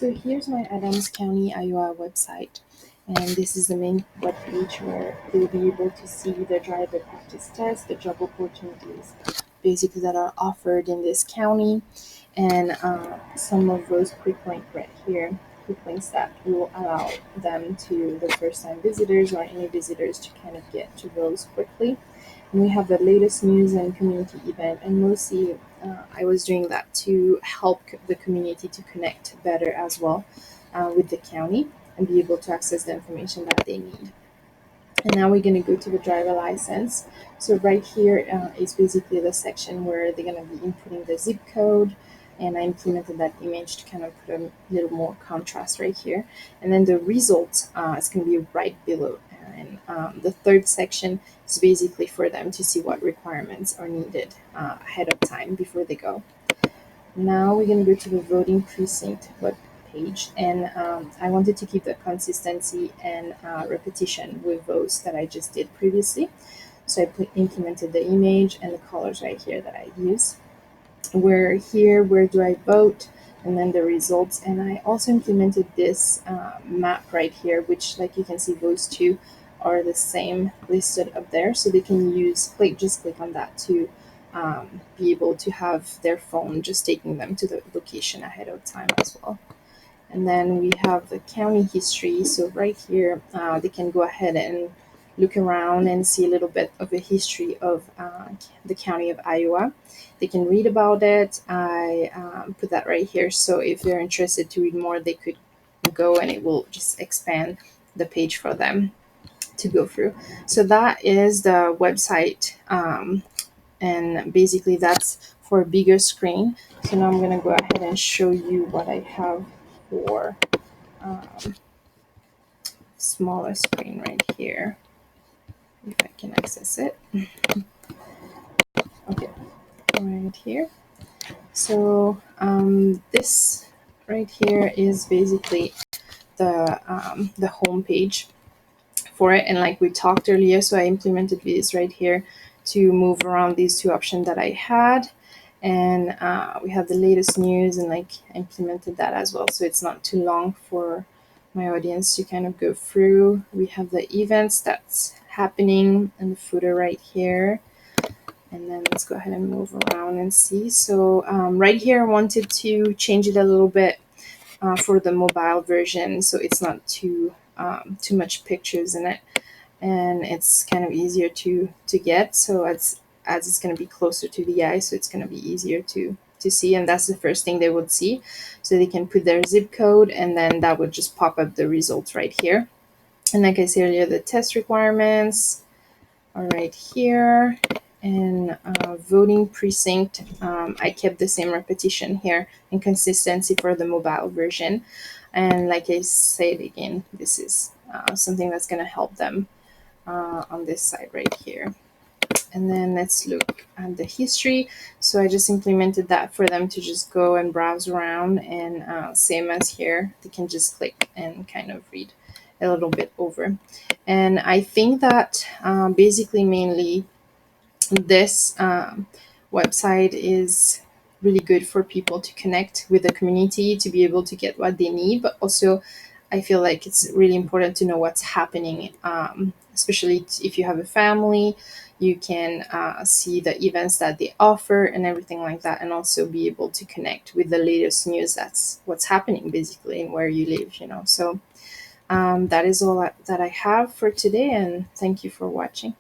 So here's my Adams County, Iowa website. And this is the main web page where you'll be able to see the driver practice test, the job opportunities basically that are offered in this county, and some of those quick links right here, quick links that will allow them to the first time visitors or any visitors to kind of get to those quickly. And we have the latest news and community event, and mostly I was doing that to help the community to connect better as well with the county and be able to access the information that they need. And now we're going to go to the driver license. So right here is basically the section where they're going to be inputting the zip code, and I implemented that image to kind of put a little more contrast right here. And then the result is going to be right below. And the third section is basically for them to see what requirements are needed ahead of time before they go. Now we're going to go to the voting precinct web page, and I wanted to keep the consistency and repetition with those that I just did previously. So I implemented the image and the colors right here that I use. Where do I vote, and then the results. And I also implemented this map right here, which, like you can see, those two are the same listed up there, so they can just click on that to be able to have their phone just taking them to the location ahead of time as well. And then we have the county history. So right here, they can go ahead and look around and see a little bit of the history of the county of Iowa. They can read about it. I put that right here. So if they're interested to read more, they could go, and it will just expand the page for them to go through. So that is the website. And basically that's for a bigger screen. So now I'm going to go ahead and show you what I have for um, smaller screen right here, if I can access it. Okay, right here. So this right here is basically the home page for it, and like we talked earlier, so I implemented this right here to move around these two options that I had. And we have the latest news, and like I implemented that as well, so it's not too long for my audience to kind of go through. We have the events that's happening in the footer right here. And then let's go ahead and move around and see. So right here I wanted to change it a little bit for the mobile version, so it's not too much pictures in it, and it's kind of easier to get. So as it's going to be closer to the eye, so it's going to be easier to see, and that's the first thing they would see. So they can put their zip code, and then that would just pop up the results right here. And like I said earlier, the test requirements are right here. And voting precinct, I kept the same repetition here and consistency for the mobile version. And like I said again, this is something that's going to help them on this side right here. And then let's look at the history. So I just implemented that for them to just go and browse around, and same as here, they can just click and kind of read a little bit over. And I think that basically mainly this website is really good for people to connect with the community, to be able to get what they need, but also I feel like it's really important to know what's happening, especially if you have a family. You can see the events that they offer and everything like that, and also be able to connect with the latest news. That's what's happening basically in where you live. So that is all that I have for today, and thank you for watching.